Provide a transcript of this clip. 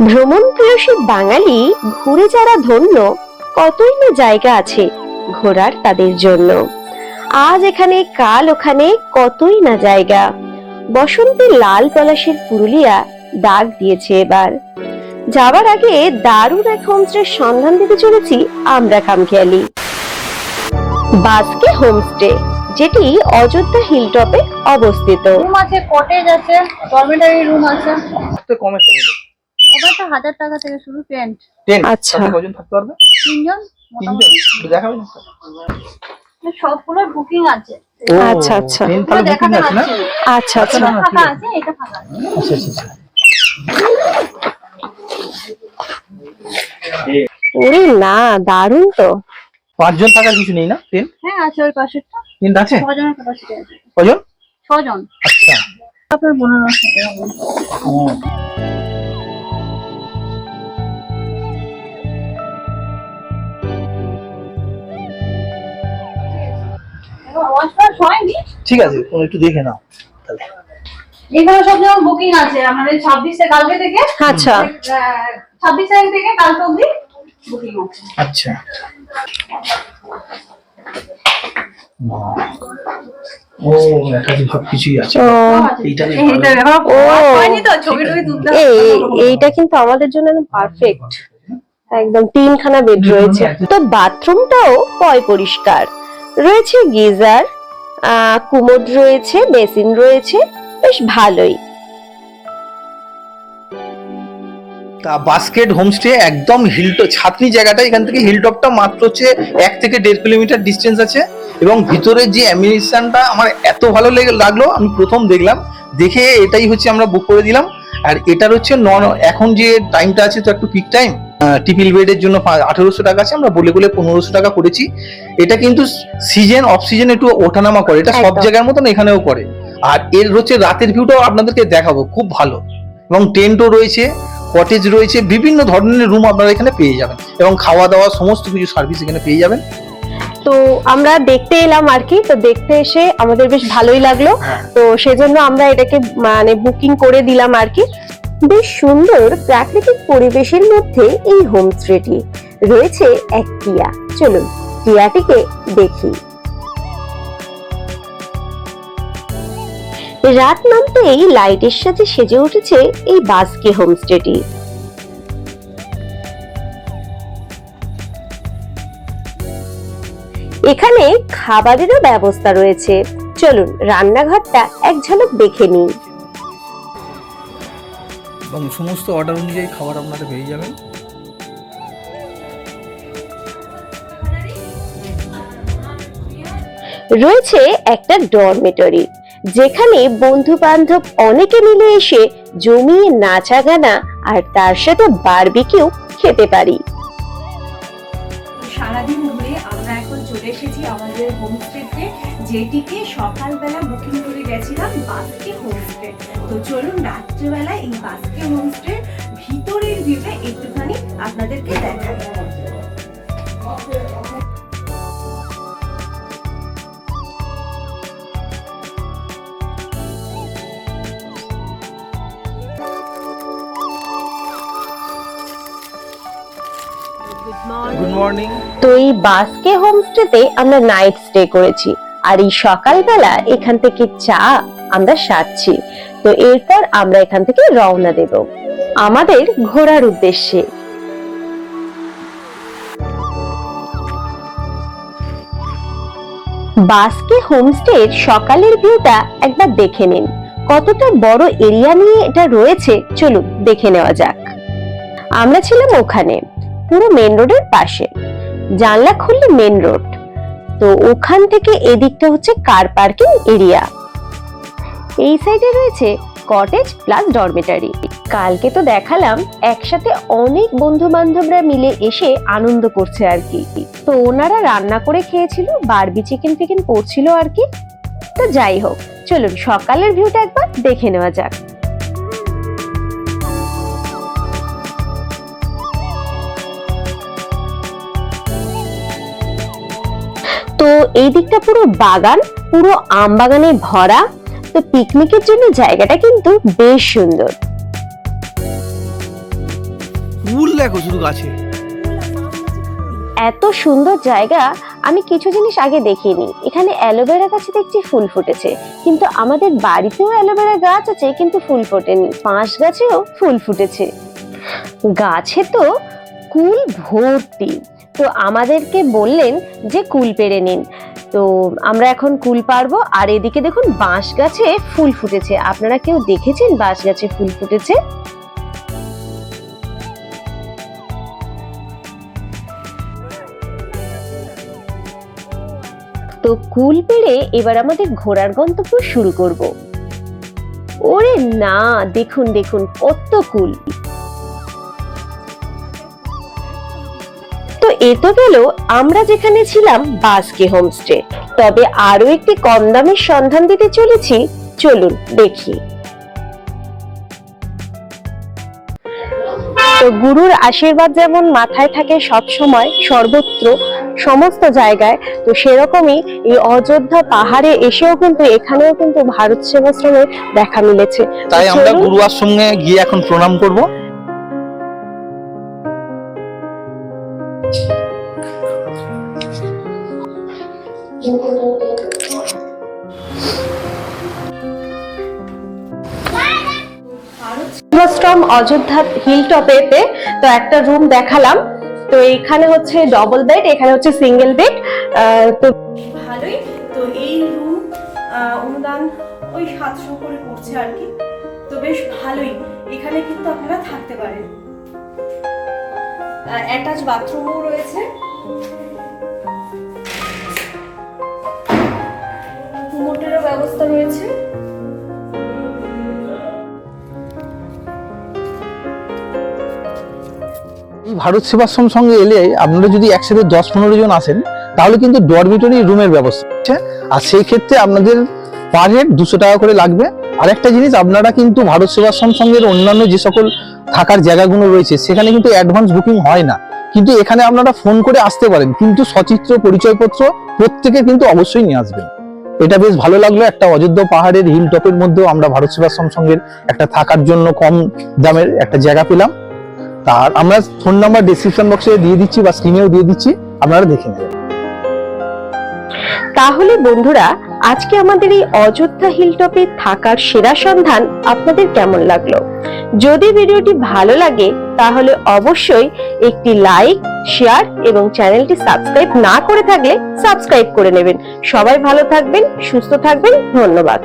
ভ্রমণ প্রিয়সী বাঙালি ঘুরে যারা ধন্য, কতই না জায়গা আছে ঘোরার তাদের জন্য। আজ এখানে কাল ওখানে কতই না জায়গা। বসন্তের লাল পলাশের পুরুলিয়া ডাক দিয়েছে এবার। যাবার আগে দারুণ এক হোমস্টের সন্ধান দিতে চলেছি আমরা খামখেয়ালি। বাস্কে হোমস্টে, যেটি অযোধ্যা হিলটপে অবস্থিত। রুম আছে, কটেজ আছে, ডরমেটরি রুম আছে। তো কমে তো বলো। ওটা তো 1000 টাকা থেকে শুরু টেন্ট। আচ্ছা, কজন থাকতে পারবে? 3 জন মোটামুটি। দেখাবেন সবগুলো বুকিং আছে। আচ্ছা আচ্ছা তাহলে বুকিং আছে না? আচ্ছা আচ্ছা ফাঁকা আছে, এটা ফাঁকা আছে। আচ্ছা আচ্ছা। ওরে না, দারুণ তো। 5 জন থাকার কিছু নেই না? টেন্ট হ্যাঁ আছে, ওই পাশেরটা। টেন্ট আছে? 6 জনের ক্যাপাসিটি আছে। কজন? 6 জন। আচ্ছা। আপনার 1500 টাকা। ঠিক আছে, তুমি একটু দেখে নাও তাহলে। এখানে সব যেমন বুকিং আছে আমাদের 26 কালকে থেকে। আচ্ছা 26 তারিখ থেকে কালকে অবধি বুকিং আছে। আচ্ছা। ও এখানে সব কিছুই আছে। এইটা এইটা কিন্তু আমাদের জন্য একদম পারফেক্ট। একদম 3খানা বেড রয়েছে। তো বাথরুমটাও পয় পরিষ্কার রয়েছে, গিজার, কুমোড রয়েছে, বেসিন রয়েছে, বেশ ভালোই। তা বাস্কেট হোমস্টে একদম হিলটপ ছাতনি জায়গাটা, এখান থেকে হিলটপটা মাত্র হচ্ছে 1 থেকে 1.5 কিলোমিটার ডিস্টেন্স আছে। এবং ভিতরে যে অ্যামিনিশনটা আমার এত ভালো লাগলো, আমি প্রথম দেখলাম, দেখে এটাই হচ্ছে আমরা বুক করে দিলাম। আর এটার হচ্ছে এখন যে টাইমটা আছে তো একটু পিক টাইম, ট্রিপল বেডের জন্য 1800 টাকা আছে, আমরা বলে 1500 টাকা করেছি। এটা কিন্তু সিজন অফ সিজন একটু ওঠানামা করে, এটা সব জায়গার মতন এখানেও করে। আর এর হচ্ছে রাতের ভিউটাও আপনাদেরকে দেখাবো, খুব ভালো। এবং টেন্টও রয়েছে, কটেজ রয়েছে, বিভিন্ন ধরনের রুম আপনারা এখানে পেয়ে যাবেন, এবং খাওয়া দাওয়া সমস্ত কিছু সার্ভিস এখানে পেয়ে যাবেন। তো আমরা দেখতে এলাম আর কি, তো দেখতে এসে আমাদের বেশ ভালোই লাগলো। তো সেজন্য আমরা এটাকে মানে বুকিং করে দিলাম আর কি। বেশ সুন্দর প্রাকৃতিক পরিবেশের মধ্যে এই হোমস্টেটি রয়েছে এক টিয়া। চলুন টিয়াটিকে দেখি। রাত নামতেই লাইটের সাথে সেজে উঠেছে এই বাস্কে হোমস্টেটি। এখানে খাবারেরও ব্যবস্থা রয়েছে। চলুন রান্নাঘরটা এক ঝলক দেখে নিই। এবং সমস্ত অর্ডার অনুযায়ী খাবার আপনারা পেয়ে যাবেন। রয়েছে একটা ডরমেটরি, যেখানে বন্ধু বান্ধব অনেকে মিলে এসে জমিয়ে নাচা গানা আর তার সাথে বারবিকিউ খেতে পারি। সারাদিন ঘুরে আমরা এখন চলে এসেছি আমাদের হোমস্টেতে, যেটিকে সকালবেলা বুকিং করে গেছিলাম বাস্কে হোমস্টে। তো চলুন রাত্রেবেলা এই বাস্কে হোমস্টে ভিতরের ভিউটা একটুখানি আপনাদেরকে দেখাই। Good morning. তো এই বাস্কে হোমস্টেতে আমরা নাইট স্টে করেছি, আর এই সকালবেলা এখান থেকে চা আমরা সারছি। তো এরপর আমরা এখান থেকে রওনা দেব আমাদের ঘোরার উদ্দেশ্যে। বাস্কে হোমস্টের সকালের ভিউটা একবার দেখে নিন। কতটা বড় এরিয়া নিয়ে এটা রয়েছে, চলুন দেখে নেওয়া যাক। আমরা ছিলাম ওখানে পুরো মেন রোডের পাশে, জানলা খুললে মেন রোড। তো ওখান থেকে এদিকটা হচ্ছে কার পার্কিং এরিয়া। এই সাইডে রয়েছে কটেজ প্লাস ডরমেটরি। কালকে তো দেখালাম একসাথে অনেক বন্ধু বান্ধবরা মিলে এসে আনন্দ করছে আর কি। তো ওনারা রান্না করে খেয়েছিল, বারবি চিকেন ফিকেন করছিল আর কি। তো যাই হোক, চলুন সকালের ভিউটা একবার দেখে নেওয়া যাক। তো এই দিকটা পুরো বাগান, পুরো আম বাগানে ভরা। তো পিকনিকের জন্য জায়গাটা কিন্তু বেশ সুন্দর। ফুল দেখো শুধু গাছে। এত সুন্দর জায়গা আমি কিছু জিনিস আগে দেখিনি। এখানে অ্যালোভেরা গাছে দেখছি ফুল ফুটেছে, কিন্তু আমাদের বাড়িতেও অ্যালোভেরা গাছ আছে কিন্তু ফুল ফোটেনি। বাঁশ গাছেও ফুল ফুটেছে, গাছে তো কুল ভর্তি। তো আমাদেরকে বললেন যে কুল পেড়ে নিন, তো আমরা এখন কুল পারবো। আর এদিকে দেখুন বাঁশ গাছে ফুল ফুটেছে। আপনারা কেউ দেখেছেন বাঁশ গাছে ফুল ফুটেছে? তো কুল পেড়ে এবার আমাদের ঘোরার গন্তব্য শুরু করব। ওরে না, দেখুন দেখুন কত কুল। তো এ তো গেল আমরা যেখানে ছিলাম বাস্কে হোমস্টে। তবে আরো একটি কম দামের সন্ধান দিতে চলেছি, চলুন দেখি। তো গুরুর আশীর্বাদ যেমন মাথায় থাকে সব সময় সর্বত্র সমস্ত জায়গায়, তো সেরকমই এই অযোধ্যা পাহাড়ে এসেও কিন্তু এখানেও কিন্তু ভারত সেবাশ্রমের দেখা মিলেছে। তাই আমরা গুরু আশ্রমে গিয়ে এখন প্রণাম করব। সেবাশ্রম অযোধ্যা হিল টপেতে তো একটা রুম দেখালাম। তো এখানে হচ্ছে ডবল বেড, এখানে হচ্ছে সিঙ্গেল বেড। তো ভালোই। তো এই রুম অনুদান ওই 700 করে পড়ছে আর কি। তো বেশ ভালোই, এখানে কিন্তু আপনারা থাকতে পারেন। অ্যাটাচ বাথরুমও রয়েছে, মোটরের ব্যবস্থা রয়েছে। এই ভারত সেবাশ্রম সঙ্গে এলে আপনারা যদি একসাথে 10-15 জন আসেন তাহলে কিন্তু ডরমিটরি রুমের ব্যবস্থা আছে, আর সেই ক্ষেত্রে আপনাদের পার হেড 200 টাকা করে লাগবে। আর একটা জিনিস, আপনারা কিন্তু ভারত সেবাশ্রম সঙ্গের অন্যান্য যে সকল থাকার জায়গাগুলো রয়েছে সেখানে কিন্তু অ্যাডভান্স বুকিং হয় না, কিন্তু এখানে আপনারা ফোন করে আসতে পারেন, কিন্তু সচিত্র পরিচয়পত্র প্রত্যেকে কিন্তু অবশ্যই নিয়ে আসবেন। এটা বেশ ভালো লাগলো, একটা অযোধ্যা পাহাড়ের হিল টপের মধ্যেও আমরা ভারত সেবাশ্রম সঙ্গের একটা থাকার জন্য কম দামের একটা জায়গা পেলাম। আর আমরা ফোন নাম্বার ডেসক্রিপশন বক্সে দিয়ে দিচ্ছি বা স্ক্রিনেও দিয়ে দিচ্ছি, আপনারা দেখে নেবেন। তাহলে বন্ধুরা, আজকে আমাদের এই অযোধ্যা হিলটপে থাকার সেরা সন্ধান আপনাদের কেমন লাগলো? যদি ভিডিওটি ভালো লাগে তাহলে অবশ্যই একটি লাইক, শেয়ার এবং চ্যানেলটি সাবস্ক্রাইব না করে থাকলে সাবস্ক্রাইব করে নেবেন। সবাই ভালো থাকবেন, সুস্থ থাকবেন। ধন্যবাদ।